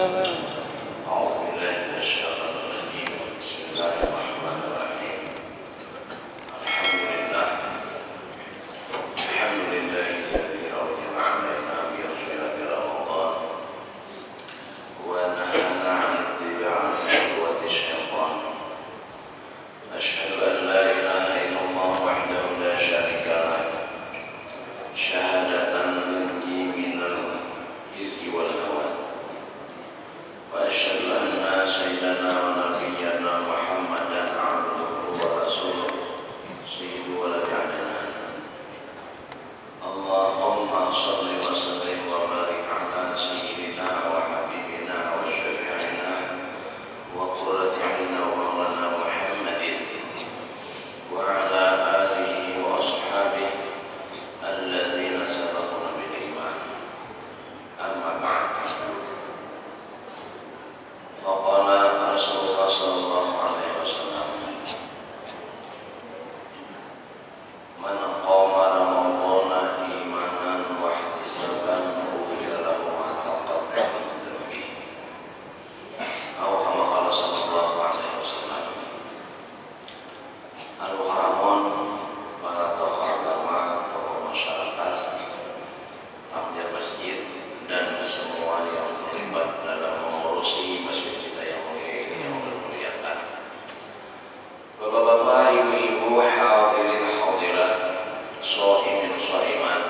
أعوذ بالله من الشيطان الرجيم. بسم الله الرحمن الرحيم. الحمد لله الذي أوجب علينا بصيام رمضان ونهانا عن اتباع خطوات الشيطان. أشهد أن لا إله إلا الله وحده لا شريك له شهادة تنجي من الإثم والهوان. وأشهد أن سيدنا ونبينا محمدا عبده ورسوله سيد ولد عدنان. اللهم صل وسلم وبارك على سيدنا وحبيبنا وشفيعنا وقرة عيننا ومولانا محمد وعلى آله وأصحابه الذين سبقونا بالإيمان. أما بعد، وقال رسول الله صلى الله عليه وسلم: من قام رمضان إيمانا واحتسابا غفر له ما تقدم من ذنبه. أو كما قال صلى الله عليه وسلم. Al-Mukarramun, para tokoh agama, tokoh masyarakat, takmir masjid, dan semua yang terlibat dalam mengurusi masjid kita yang mulia ini, yang muliakan. Bapak-bapak, ibu-ibu, hadirin hadirat, shaimin shaimat,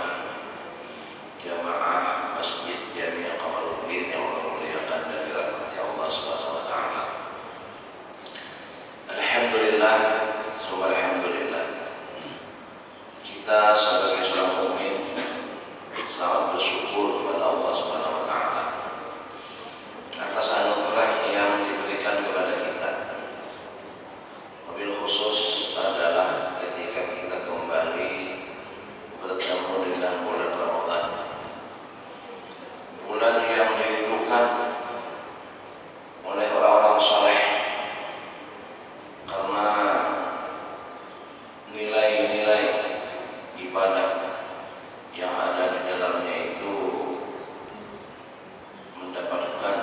jamaah masjid Jami' Kamaluddin yang muliakan dan dirahmati Allah Subhanahu wa taala. Alhamdulillah, summa alhamdulillah. Kita sebagai seorang mukmin sangat bersyukur kepada Allah Subhanahu wa taala atas anugerah yang diberikan kepada kita. Wabil khusus adalah ketika kita kembali bertemu dengan bulan Ramadan, bulan yang dirindukan oleh orang-orang saleh karena nilai-nilai ibadah yang ada di dalamnya itu mendapatkan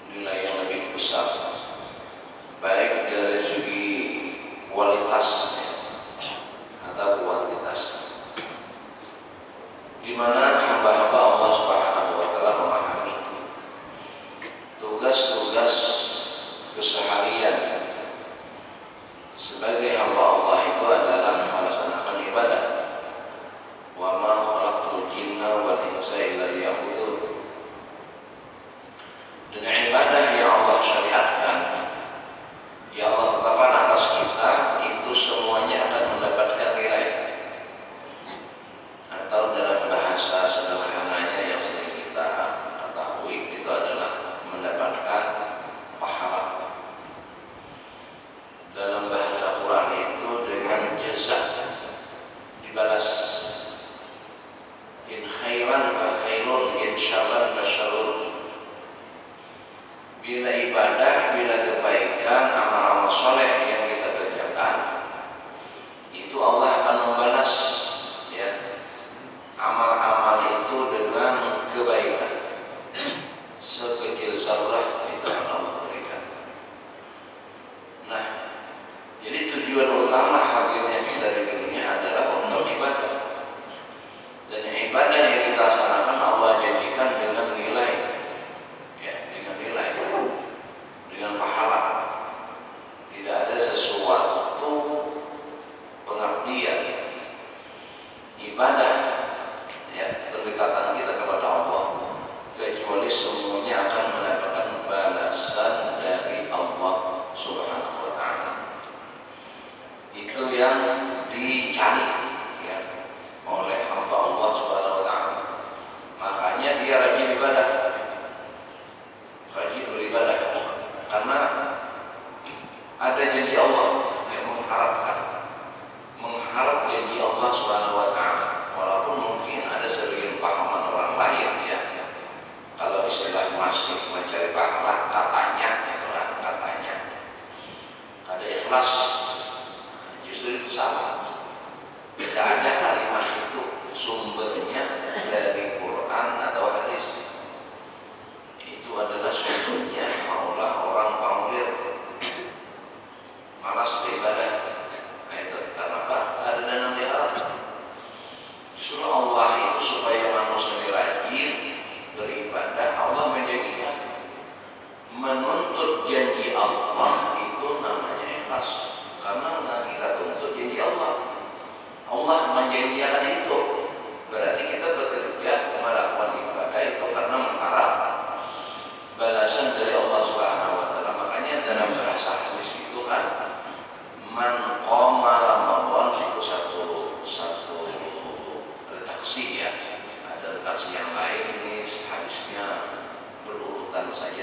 nilai yang lebih besar, baik dari segi kualitas atau kuantitas, di mana hamba-hamba Allah Subhanahu wa taala memahami tugas-tugas keseharian sebagai hamba Allah itu adalah melaksanakan ibadah. Wa ma khalaqtul jinna wal insa illa liya'budun. Dan ibadah yang Allah syariatkan, yang Allah tetapkan atas kita, itu semuanya akan mendapatkan nilai, atau dalam bahasa sederhananya yang sering kita ketahui itu adalah mendapatkan pahala. Dalam bahasa Quran itu dengan jazak, dibalas. In khairan fa khairun, in syarran fa syarrun. Bila ibadah, bila kebaikan, amal-amal soleh yang kita kerjakan, itu Allah akan membalas, ya, amal-amal itu dengan kebaikan. Sekecil zarrah itu akan Allah berikan. Nah, jadi tujuan utama hadirnya kita di dunia adalah untuk ibadah. Dan ibadah yang kita laksanakan Allah janjikan dengan nilai, ya, dengan nilai, dengan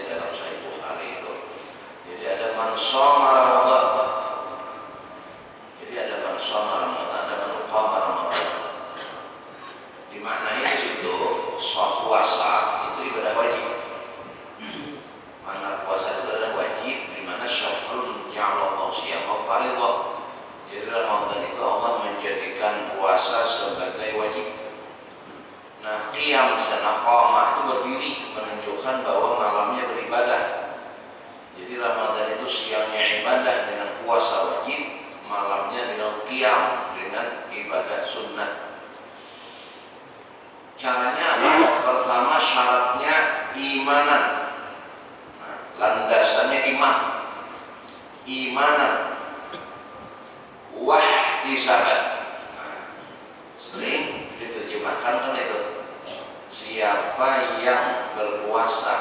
dalam Sahih Bukhari itu. Jadi ada man shoma Ramadan. Jadi ada man shoma Ramadan, ada man qama Ramadan. Dimaknai di situ puasa itu ibadah wajib. Mana puasa itu adalah wajib, di mana syahrun ja'alallahu shiyamahu fardhah. Jadi Ramadan itu Allah menjadikan puasa sebagai wajib. Nah, qiyam sana qama itu berdiri menunjukkan bahwa malamnya beribadah. Jadi Ramadan itu siangnya ibadah dengan puasa wajib, malamnya dengan qiyam dengan ibadah sunnah. Caranya apa? Pertama syaratnya imanan. Nah, landasannya iman. Imanan wahtisaban. Nah, sering diterjemahkan kan itu. Siapa yang berpuasa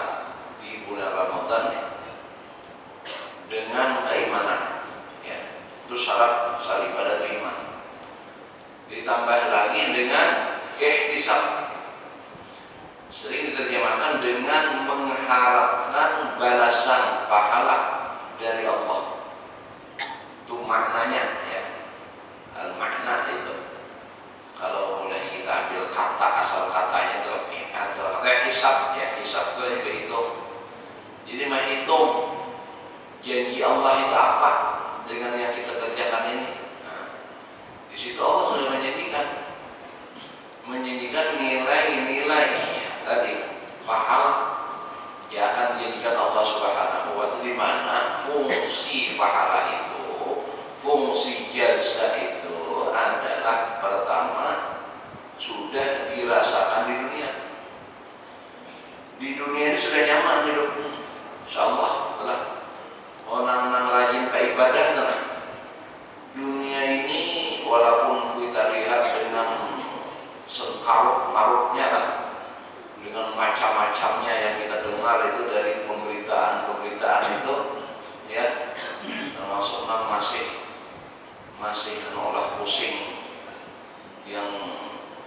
di bulan Ramadan dengan keimanan, ya, itu syarat ibadah itu iman. Ditambah lagi dengan ihtisab. Sering diterjemahkan dengan mengharapkan balasan pahala dari Allah. Itu maknanya, ya. Al-makna itu. Kalau boleh kita ambil kata asal katanya itu asal katanya hisab, ya, hisab itu berhitung. Jadi menghitung janji Allah itu apa dengan yang kita kerjakan ini. Nah, di situ Allah sudah menjanjikan nilai-nilai, ya, tadi pahala yang akan dijadikan Allah Subhanahu wa Ta'ala, di mana fungsi pahala itu, fungsi jasa itu adalah pertama sudah dirasakan di dunia. Di dunia ini sudah nyaman hidup, insyaallah telah orang rajin ke ibadah telah. Dunia ini walaupun kita lihat dengan sengkarut-marutnya lah, dengan macam-macamnya yang kita dengar itu dari pemberitaan itu, ya, termasuk masih menolak pusing yang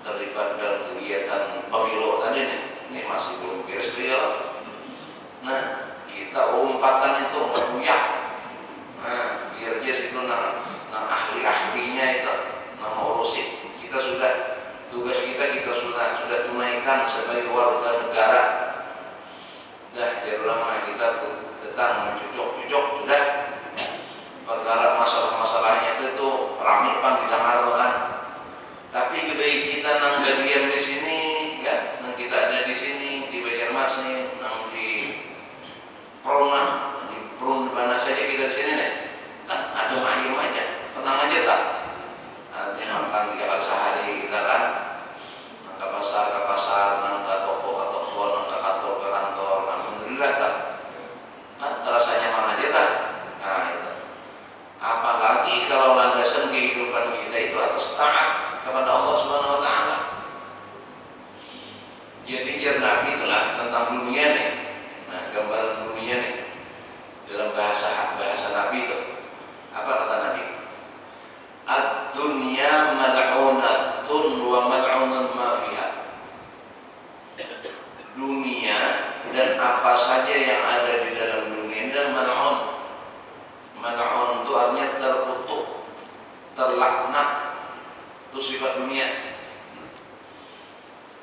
terlibat dalam kegiatan pemilu tadi nih. Ini masih belum beres dia. Nah, kita umpatan itu berbuyak. Nah, biar dia situ ahli-ahlinya itu urusin. Kita sudah tugas kita sudah tunaikan sebagai warga negara. Dah jangan kita tetang mencucuk-cucuk sudah. Perkara masalah-masalahnya itu ramai pan didengar kan. Tapi lebih kita nang diam di sini, ya, nang kita ada di sini di Banjarmasin, nang di Prona, di Prun mana saja kita di sini nih, kan ada ayam aja, tenang aja tak. Artinya makan 3 kali sehari kita kan, nang ke pasar, nang ke toko, nang ke kantor, alhamdulillah tak. Kan terasa nyaman aja tak. Nah itu. Apalagi kalau landasan kehidupan kita itu atas taat kepada Allah Subhanahu wa Ta'ala. Jadi jar Nabi itulah tentang dunia nih. Nah, gambaran dunia nih dalam bahasa Nabi itu apa kata Nabi? Ad-dunya mal'unatun wa mal'unun ma fiha. Dunia dan apa saja yang ada di dalam dunia dan mal'un. Mal'un itu artinya terkutuk, terlaknat. Itu sifat dunia.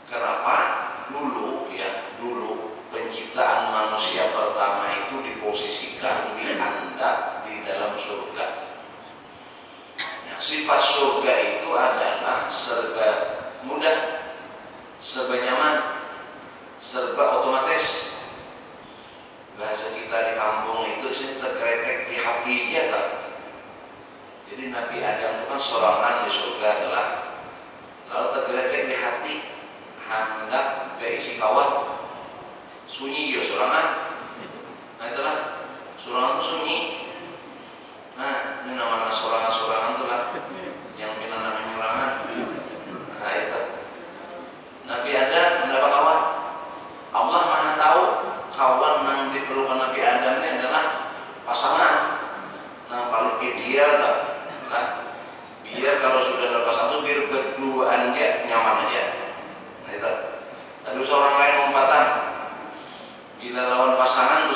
Kenapa? Dulu penciptaan manusia pertama itu diposisikan, dihandak di dalam surga. Nah, sifat surga itu adalah serba mudah, serba nyaman, serba otomatis. Bahasa kita di kampung itu sih tergeletek di hati aja. Jadi Nabi Adam itu kan sorangan di surga adalah, lalu tergeletek di hati, hendak berisi kawan, sunyi ya sorangan. Nah itulah sorangan itu sunyi. Nah ini namanya sorangan itulah yang kita namanya sorangan. Nah itu Nabi Adam mendapat kawan. Allah Maha tahu kawan yang diperlukan Nabi Adam ini adalah pasangan. Nah paling ideal tak. Nah, biar kalau sudah ada pasangan itu biar berduaan aja nyaman aja. Nah itu. Ada seorang lain lompatan. Bila lawan pasangan itu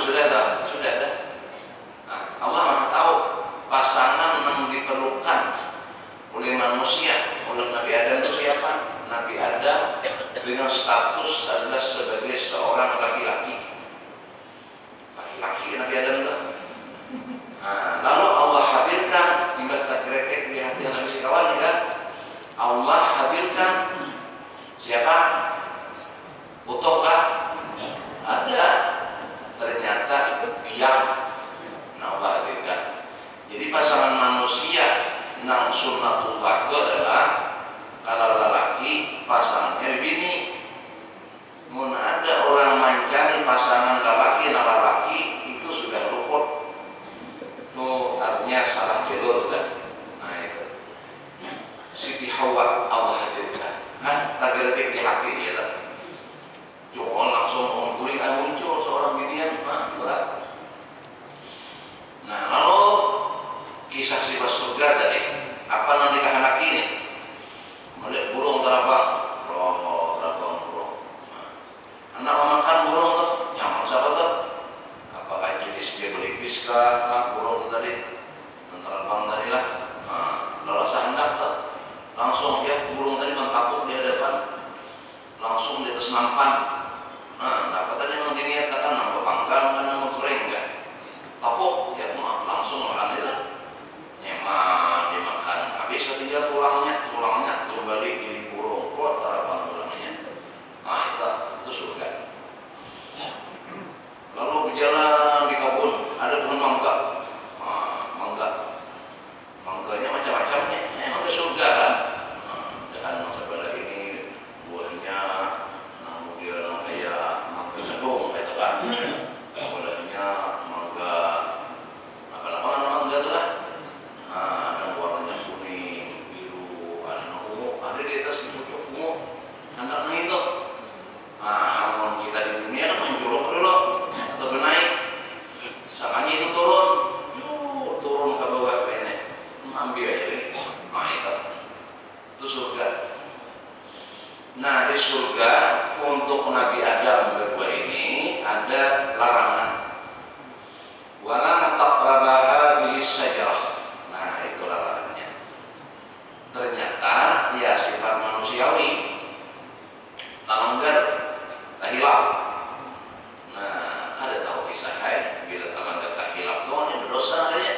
pasangan laki itu sudah luput, itu artinya salah jodoh sudah. Nah itu Siti Hawa Allah hadirkan, tergeletik di hati ya tak. Jangan langsung mengguling muncul seorang binian, berat. Nah lalu kisah sifat surga tadi, apa nanti anak ini melihat burung terbang, burung. Anak memakan burung tuh, nyaman siapa tuh? Apakah jenis bebelipis kah? Burung itu tadi, terbang tadi lah. Lalu sehendak tuh, langsung ya burung tadi mentapuk di hadapan, langsung di atas nampan. Apa tadi yang diniatakan nama panggang kan nama goreng enggak? Tapuk ya langsung makan itu. Nyemat dimakan. Habis ketiga tulangnya kembali jadi burung. Kuat terbang tulangnya. Itu surga. Lalu berjalan di kebun, ada pohon mangga. Mangganya macam-macamnya. Mangga surga kan. Dan sebelah ini buahnya kayak mangga gedung gitu kan. Sebelahnya mangga mangga itu lah. Ada warnanya kuning, biru, ada ungu, ada di atas pojok ungu. Anak itu. Namun kita di dunia kan menjuluk dulu atau bernaik. Sakanya itu turun ke bawah ini. Ambil aja ini. Itu surga. Nah di surga untuk Nabi Adam berdua ini ada larangan. Wala taqrabu hadhihi syajarah. Nah itu larangannya. Ternyata ya sifat manusiawi. Tananggar, tak hilap. Nah ada tahu kisah bila tananggar tak hilap itu hanya berdosa aja.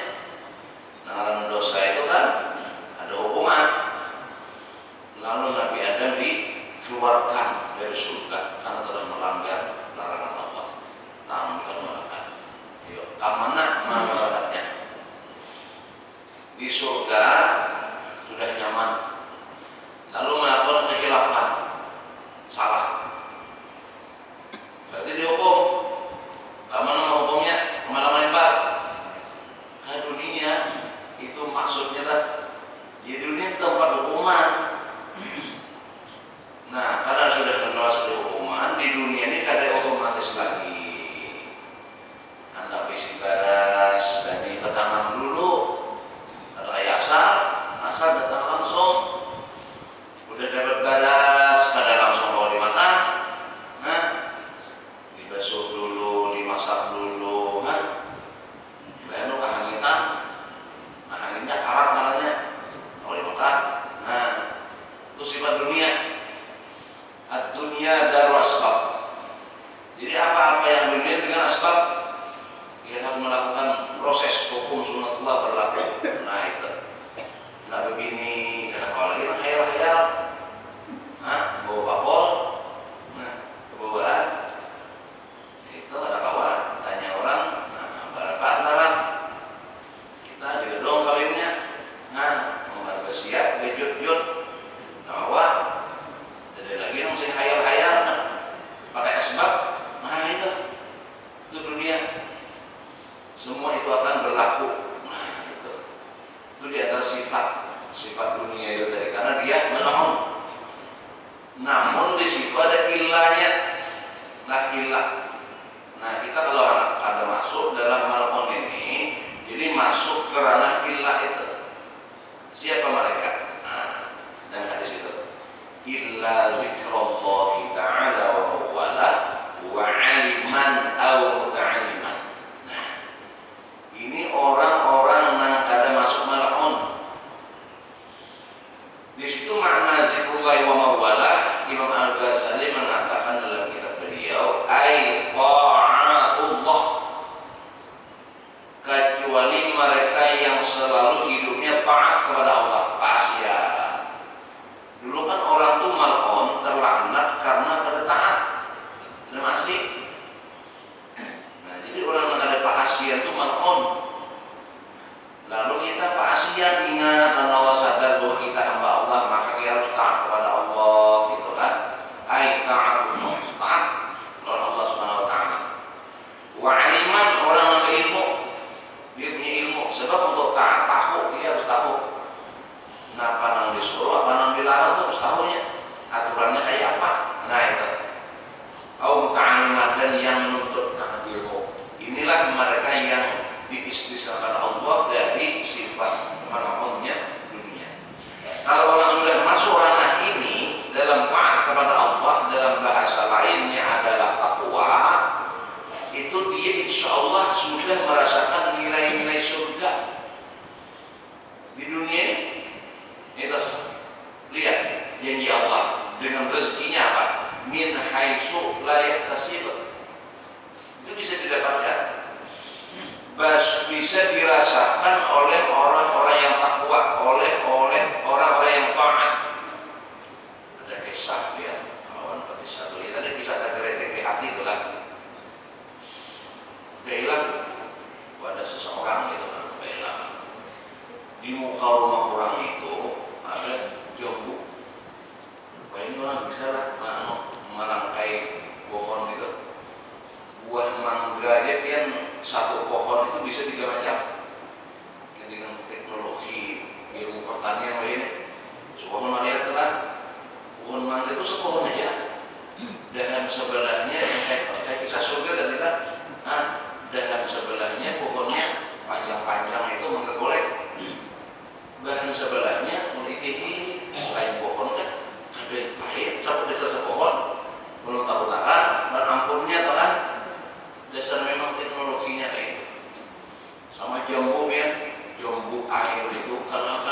Nah karena dosa itu kan ada hukuman. Lalu Nabi Adam dikeluarkan dari surga karena telah melanggar larangan Allah. Tamu dikeluarkan. Kamana manfaatnya? Di surga sudah nyaman. Lalu melakukan kekhilafan, salah. Berarti dihukum. Kamana hukumnya? Kemana-mana Pak? Ke dunia itu maksudnya lah. Di dunia tempat hukuman. Nah, karena sudah menolak hukuman di dunia ini kada otomatis lagi. Anda bisi baras dan ditanam dulu. Ada asal datang langsung. Udah dapat baras, kada langsung mau dimakan. Dibasuh dulu, dimasak dulu, baru kehangitan. Nah, hanginnya karat kalanya. Mau dimakan. Nah, itu sifat dunia. Ad-dunya daru asbab. Jadi apa-apa sisakan Allah dari sifat malakunnya dunia. Kalau orang sudah masuk ranah ini dalam taat kepada Allah, dalam bahasa lainnya adalah takwa, itu dia insya Allah sudah merasakan nilai-nilai surga di dunia ini. Itu lihat janji Allah dengan rezekinya apa? Min haitsu la yahtasib. Itu bisa didapatkan, bisa dirasakan oleh orang-orang yang takwa, oleh orang-orang yang taat. Ada kisah dia, kawan kisah itu, ada kisah tergeletek di hati itu lah. Dia hilang, ada seseorang gitu kan, dia hilang. Di muka rumah orang itu ada jambu. Wah ini orang bisa lah merangkai pohon itu. Buah mangga aja pian satu pohon itu bisa 3 macam. Dengan teknologi ilmu pertanian ini, pohon melihat telah pohon mangga itu sepohon aja. Dahan sebelahnya kayak kisah surga dan kita, dahan sebelahnya pohonnya panjang-panjang itu mangga golek. Bahan sebelahnya melitihi lain pohon kan, ada lain sampai dasar sepohon belum tahu takan dan ampunnya telah dasar memang teknologinya kayak itu. Sama jambu ya, jambu air itu karena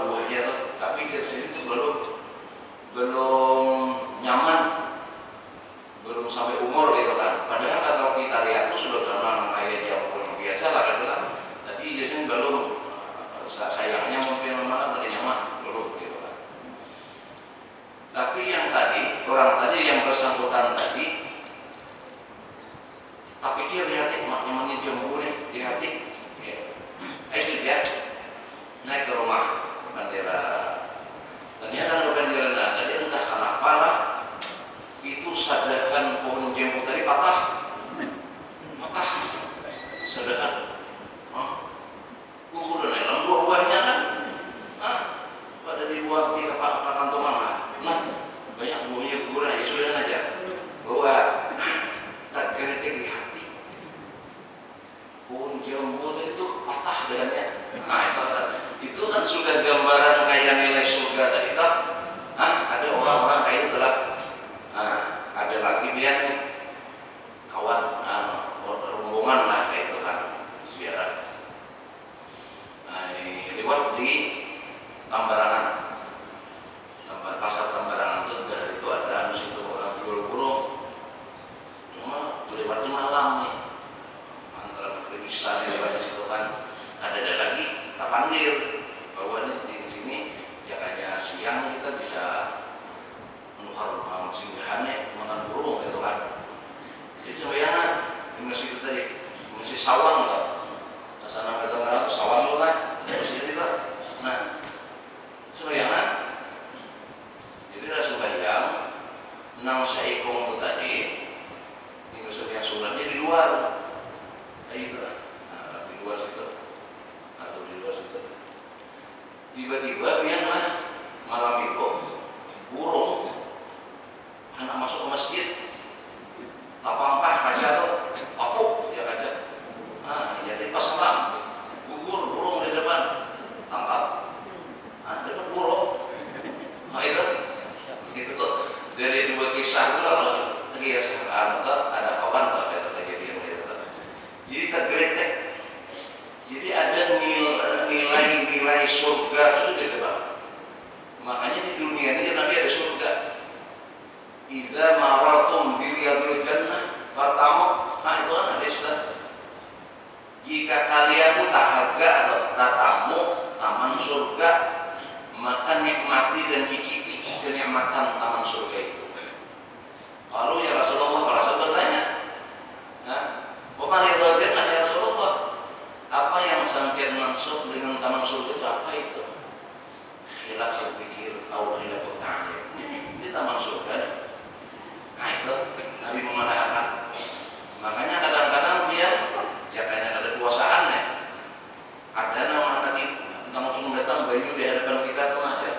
buahnya tuh, tapi dari sini tuh belum nyaman, belum sampai umur gitu kan. Padahal kalau kita lihat tuh sudah kenal kayak jambu yang biasa lah kan, tapi biasanya belum, sayangnya mungkin memang belum nyaman, belum gitu kan. Tapi yang tadi, orang tadi yang bersangkutan tadi, tak pikir di hati, maknya jambu nih di hati. Ya. Itu dia naik ke rumah bendera. Ternyata ada bendera. Nah, tadi entah kenapa lah, itu sadakan pohon jambu tadi patah, sadakan. Udah naik buah-buahnya kan, pada dibuat di kantongan lah. Nah, banyak buahnya gugur, ya sudah aja. Bahwa tak kritik di hati. Pohon jambu tadi itu patah dahannya. Itu kan sudah gambaran kayak nilai surga tadi tak? Ada orang-orang kayak itu lah. Ada lagi dia kawan rombongan lah kayak itu kan, ziarah. Lewat di Tambarangan, pasar Tambarangan itu ada situ orang jual burung. Cuma lewatnya malam nih, antara perpisahan lewatnya situ kan ada lagi tapandir bahwa di sini ya hanya siang kita bisa menukar singgahannya makan burung gitu kan. Jadi sembayangan di masjid itu tadi, masjid Sawang kan, sana kata orang Sawang loh lah, masjid itu. Nah, sembayangan. Jadi ada sembahyang, nang saikong itu tadi. Maksudnya sunatnya di luar, itu, di luar situ, atau di luar situ. Tiba-tiba biarlah malam itu burung anak masuk ke masjid, tapampah kaca tuh, apuk ya kaca. Jadi pas malam gugur burung di depan, tangkap, dapat burung. Itu tuh dari 2 kisah itu ada kawan ada kejadian gitu. Jadi tergeletek. Jadi ada nilai surga itu sudah depan. Makanya di dunia ini nanti ada surga. Iza marartum biriyadil jannah pertama, itu kan hadis lah. Jika kalian tuh dahaga atau tatamu taman surga, maka nikmati dan cicipi kenikmatan taman surga itu. Lalu ya Rasulullah, para sahabat bertanya, "Wa ma ridha jannah ya Rasulullah?" Apa yang sampai maksud dengan taman surga itu apa itu? Khilaful zikir atau khilaful ta'lim. Ini taman surga. Itu Nabi memandangkan. Makanya kadang-kadang dia ya kayak ada puasaan ya. Ada nama tadi langsung datang bayu di hadapan kita tuh aja.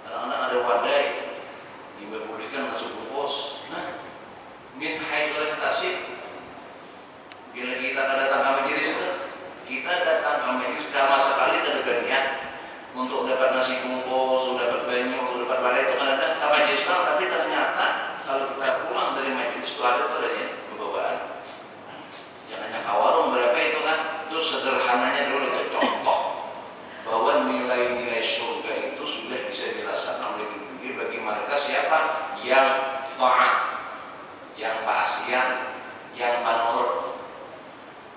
Kadang-kadang ada wadai dapat nasi bungkus, sudah dapat banyu, sudah dapat badai itu kan ada sama majelis Islam, tapi ternyata kalau kita pulang dari majelis itu ada ternyata pembawaan. Jangan nyangka warung berapa itu kan, terus sederhananya dulu itu contoh bahwa nilai-nilai surga itu sudah bisa dirasakan oleh diri bagi mereka siapa yang taat, yang pasien, yang panurut.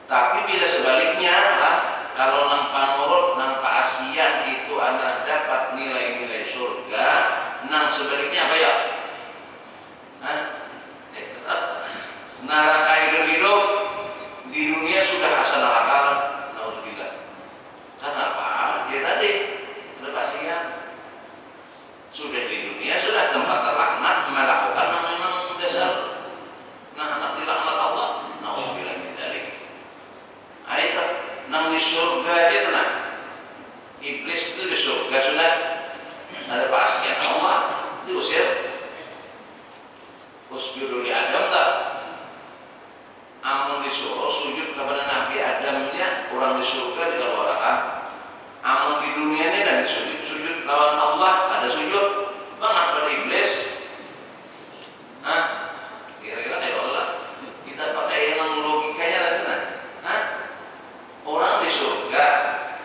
Tapi bila sebaliknya lah, kalau nang panurut, nang paasian itu anda dapat nilai-nilai surga, nang sebaliknya apa ya? Neraka hidup di dunia sudah asa neraka, nauzubillah. Kenapa? Ya tadi ada paasian. Sudah di dunia sudah tempat terlaknat melakukan yang memang dasar anak dilaknat Allah. Nauzubillah min dzalik. Itu nang di surga dia tenang. Iblis itu di surga sudah ada paasian Allah diusir. Usjudu li Adam tak? Amun disuruh sujud kepada Nabi Adam ya, orang di surga dikeluarkan. Amun di dunia ini ada sujud, sujud lawan Allah ada sujud. Banget pada iblis. Kira-kira kayak Allah. Kita pakai yang logikanya nanti orang di surga,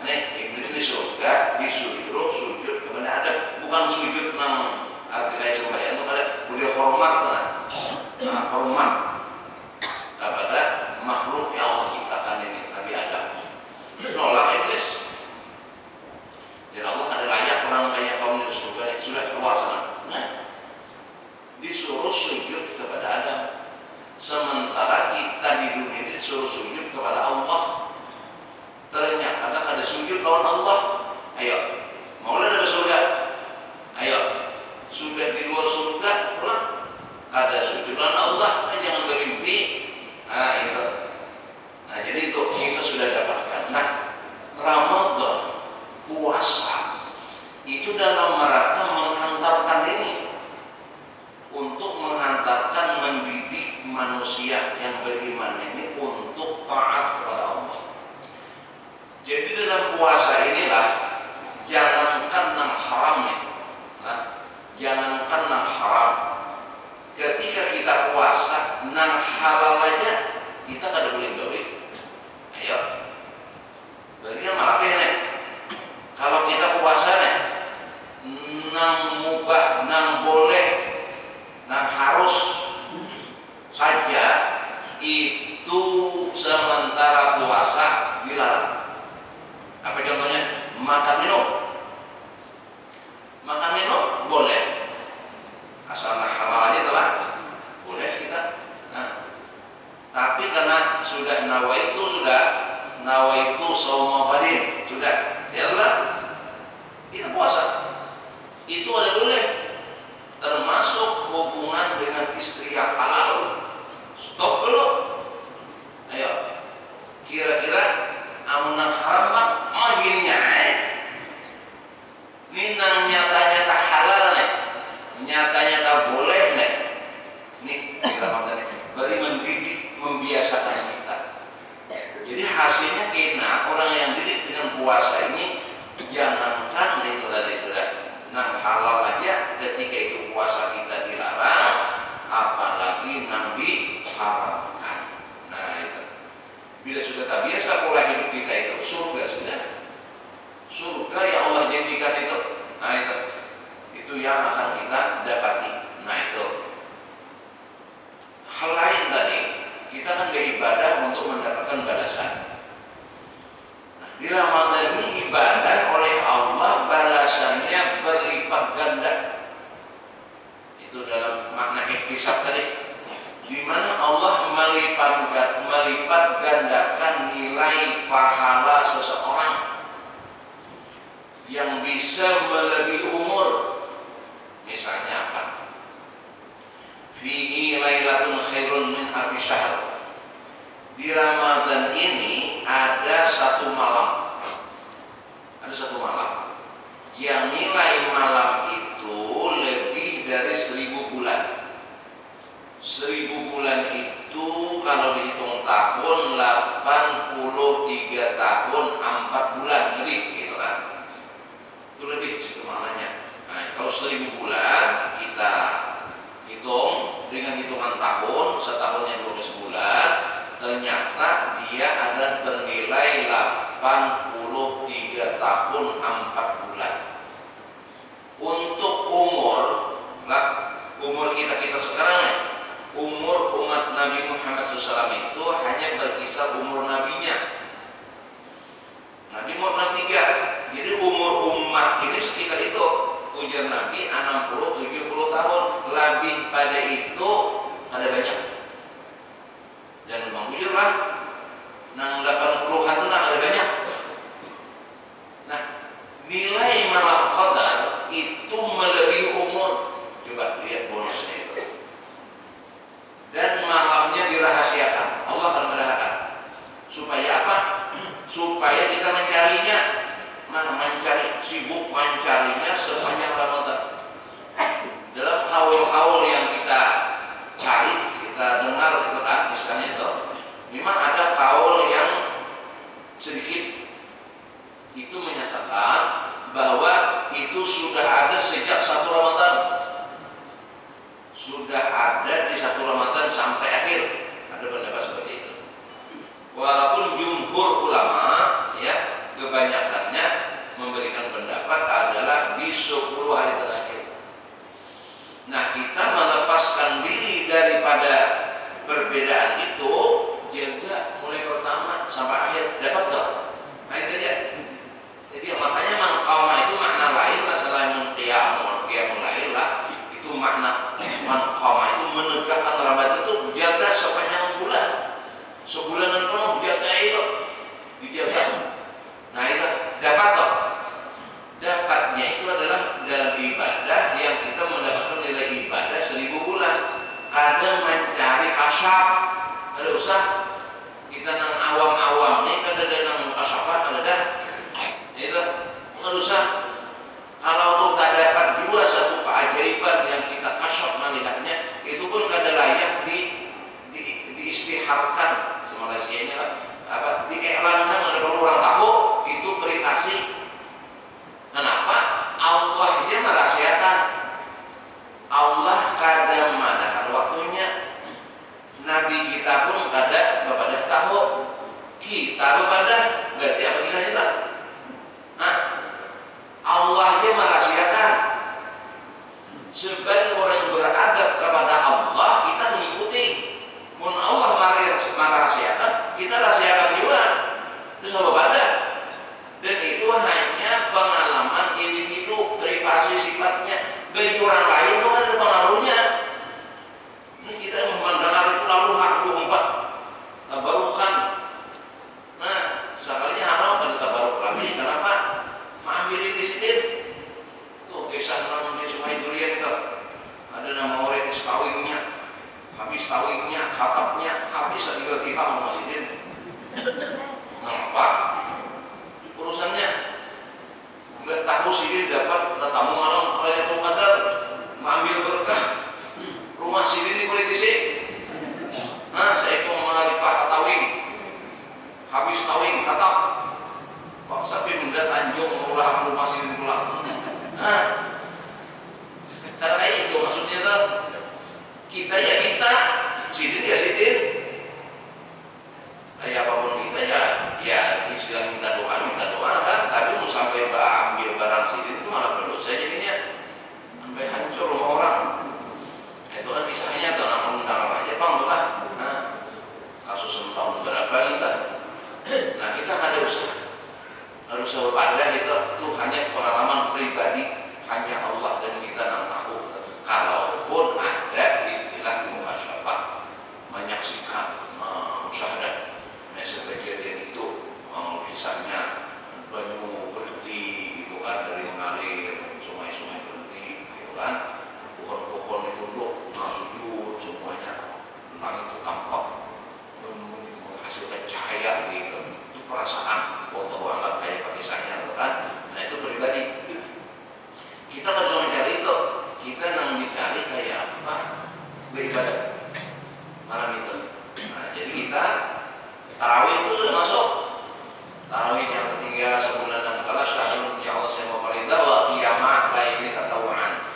nih iblis di surga disuruh sujud kepada Adam, bukan sujud nang arti lain sembahyang itu pada udah hormat hormat kepada makhluk yang Allah ciptakan ini Nabi Adam. Nolak iblis. Dan Allah ada layak orang kayak kaum di surga yang sudah keluar sana. Nah, disuruh sujud kepada Adam. Sementara kita di dunia ini disuruh sujud kepada Allah. Ternyata ada sujud lawan Allah. Ayo, maulah ada surga. Ayo, sudah di luar surga, pulang. Ada sujud lawan Allah, jangan bermimpi. Itu. Nah, jadi itu kita sudah dapatkan. Nah, Ramadan, puasa itu dalam rangka menghantarkan ini untuk menghantarkan mendidik manusia yang beriman ini untuk taat kepada Allah. Jadi dalam puasa inilah jangankan yang haram ya, jangankan yang haram. Ketika kita puasa, nang halal aja kita kada boleh gawe. Ayo, berarti kan malah nih. Kalau kita puasa nih, nang mubah, nang boleh, nang harus saja itu sementara puasa dilarang. Apa contohnya? Makan minum. Makan minum boleh. Asal halal aja telah boleh kita. Tapi karena sudah nawaitu shauma ghadin sudah ya telah kita puasa itu ada boleh, termasuk hubungan dengan istri yang halal. Stop dulu. Ayo, kira-kira amunang haram bang gininya ini nang nyata-nyata halal nih, nyata-nyata boleh nih. Nih Ramadan ini berarti mendidik, membiasakan kita. Jadi hasilnya kita orang yang didik dengan puasa ini jangankan itu tadi sudah nang halal aja ketika itu puasa kita dilarang, apalagi nang diharamkan. Nah itu bila sudah tak biasa pola hidup kita itu surga sudah. Surga yang Allah janjikan itu, nah itu yang akan kita dapati. Nah itu hal lain tadi kita kan beribadah untuk mendapatkan balasan. Nah, di Ramadan ini ibadah oleh Allah balasannya berlipat ganda. Itu dalam makna ihtisab tadi, di mana Allah melipat gandakan nilai pahala seseorang yang bisa melebihi umur. Misalnya apa? Fihi lailatun khairun min alfi syahr. Di Ramadan ini ada satu malam. Ada satu malam yang nilai malam itu lebih dari 1000 bulan. 1000 bulan itu kalau dihitung tahun 83 tahun 4 bulan lebih gitu kan. Itu lebih kalau 1000 bulan kita hitung dengan hitungan tahun, setahunnya 12 bulan, ternyata dia ada bernilai 83 tahun 4 bulan. Untuk umur kita sekarang ya, umur umat Nabi Muhammad SAW itu hanya berkisar umur nabinya. Nabi umur 63, jadi umur umat ini sekitar itu. Ujar Nabi 60-70 tahun. Lebih pada itu ada banyak. Dan Bang Bujur lah, 80-an itu ada banyak. Nah, nilai malam qadar itu melebihi umur. Coba lihat bonusnya itu. Dan malamnya dirahasiakan. Allah akan merahasiakan. Supaya apa? Supaya kita mencarinya. Sibuk mencarinya sepanjang Ramadan. Dalam haul-haul yang kita cari, kita dengar itu kan, istilahnya itu, memang ada kaul yang sedikit itu menyatakan bahwa itu sudah ada sejak 1 Ramadan. Sudah ada di 1 Ramadan sampai akhir. Ada pendapat seperti itu. Walaupun jumhur ulama ya kebanyakannya memberikan pendapat adalah di 10 hari terakhir. Nah, kita melepaskan diri daripada perbedaan itu, jaga mulai pertama sampai akhir, dapat tak? Nah itu dia. Jadi makanya manqama itu makna lain lah selain qiyamul lain lah. Itu makna manqama itu menegakkan Ramadan itu jaga sepanjang bulan. Sebulanan penuh jaga itu, dijaga. Nah itu dapat tak? Dapatnya itu adalah dalam ibadah yang kita mendapatkan nilai ibadah 1000 bulan. Kadang mencari kasyaf, ada usah kita nang awam-awam nih, kada ada nang kasyafah, ada dah. Itu ada usah. Kalau tuh tak dapat juga satu keajaiban yang kita kasyaf melihatnya, itu pun kada layak diistiharkan Malaysianya apa diiklankan oleh orang tahu itu privasi. Kenapa? Allah dia merahasiakan. Allah kadang madakan waktunya. Nabi kita pun kadang bepada tahu. Kita bepada berarti apa kisahnya tak? Nah, Allah dia merahasiakan. Sebagai orang yang beradab kepada Allah, kita mengikuti. Mun Allah merahasiakan, kita rahasiakan juga. Terus apa pada? Dan itu hanya pengalaman individu, privasi sifatnya. Bagi orang lain itu kan ada pengaruhnya. Ini kita memandang itu lalu hak 24 tabarukan. Nah, sekalinya haram pada tabaruk lagi. Kenapa? Ambilin di sini. Tuh kisah di Sungai Durian itu. Ada nama oretis kawinnya. Habis kawinnya, khatapnya, habis tinggal kita sama Sidin. Kenapa? Urusannya udah tahu Sidin dapat tamu malam Lailatul Qadar, mengambil berkah. Rumah Sidin dipolitisi. Nah, saya itu mengalipah tawing. Habis tawing khatap. Pak Sapi mendat Tanjung mengulah rumah Sidin pulang. Nah, cara kayak itu maksudnya tuh. Kita ya kita, Sidin ya Sidin. Kayak apapun kita ya istilah minta doa kan. Tapi mau sampai ambil barang Sidin itu malah berdosa jadinya. Sampai hancur rumah orang. Itu kan kisahnya tuh nama undangan Raja Bang tuh lah. Nah, kasus tahun berapa kita. Nah kita ada usaha. Harus pada itu hanya pengalaman pribadi, hanya Allah dan kita yang tahu. Kalaupun ada istilah muhasyafah, menyaksikan, musyahadah, misalnya kejadian itu, misalnya banyu berhenti, gitu kan, dari mengalir, sungai-sungai berhenti, gitu kan, pohon-pohon ditunduk, sujud, semuanya, langit itu tampak, menghasilkan cahaya, gitu. Itu perasaan, wallahu a'lam kayak kisahnya, gitu kan. Nah itu pribadi. Kita kan bisa mencari itu. Kita yang mencari kayak apa? Beribadah malam itu. Nah, jadi kita tarawih itu sudah masuk. Tarawih yang ketiga sebulan dan kelas tahun ya Allah saya mau faridah wa qiyamah lain ini tatawuan.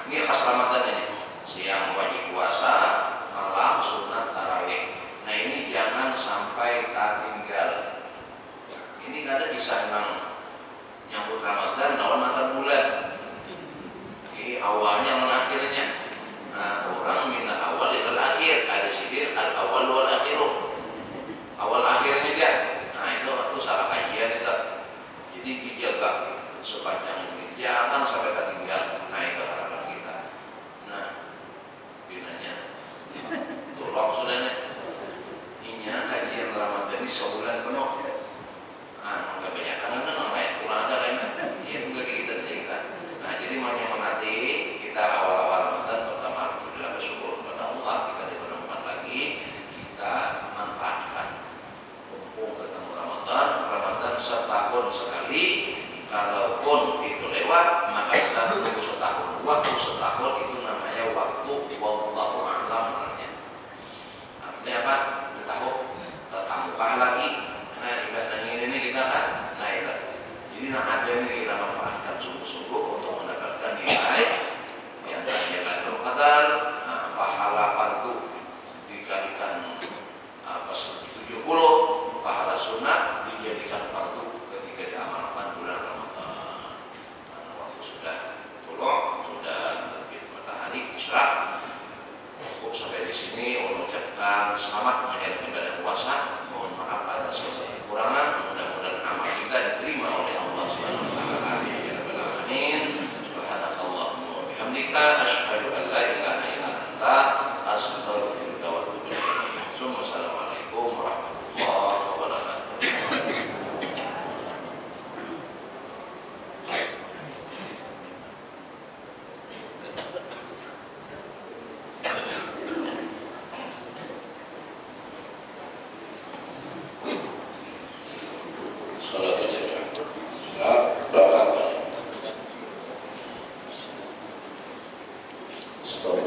sini mengucapkan selamat menjalankan ibadah puasa. Mohon maaf atas segala kekurangan. Mudah-mudahan amal kita diterima oleh Allah Subhanahu wa taala. Amin ya rabbal alamin. Subhanakallahumma wa bihamdika asyhadu an la ilaha illa anta astaghfiruka wa atubu ilaik. Assalamualaikum warahmatullahi wabarakatuh. Stop.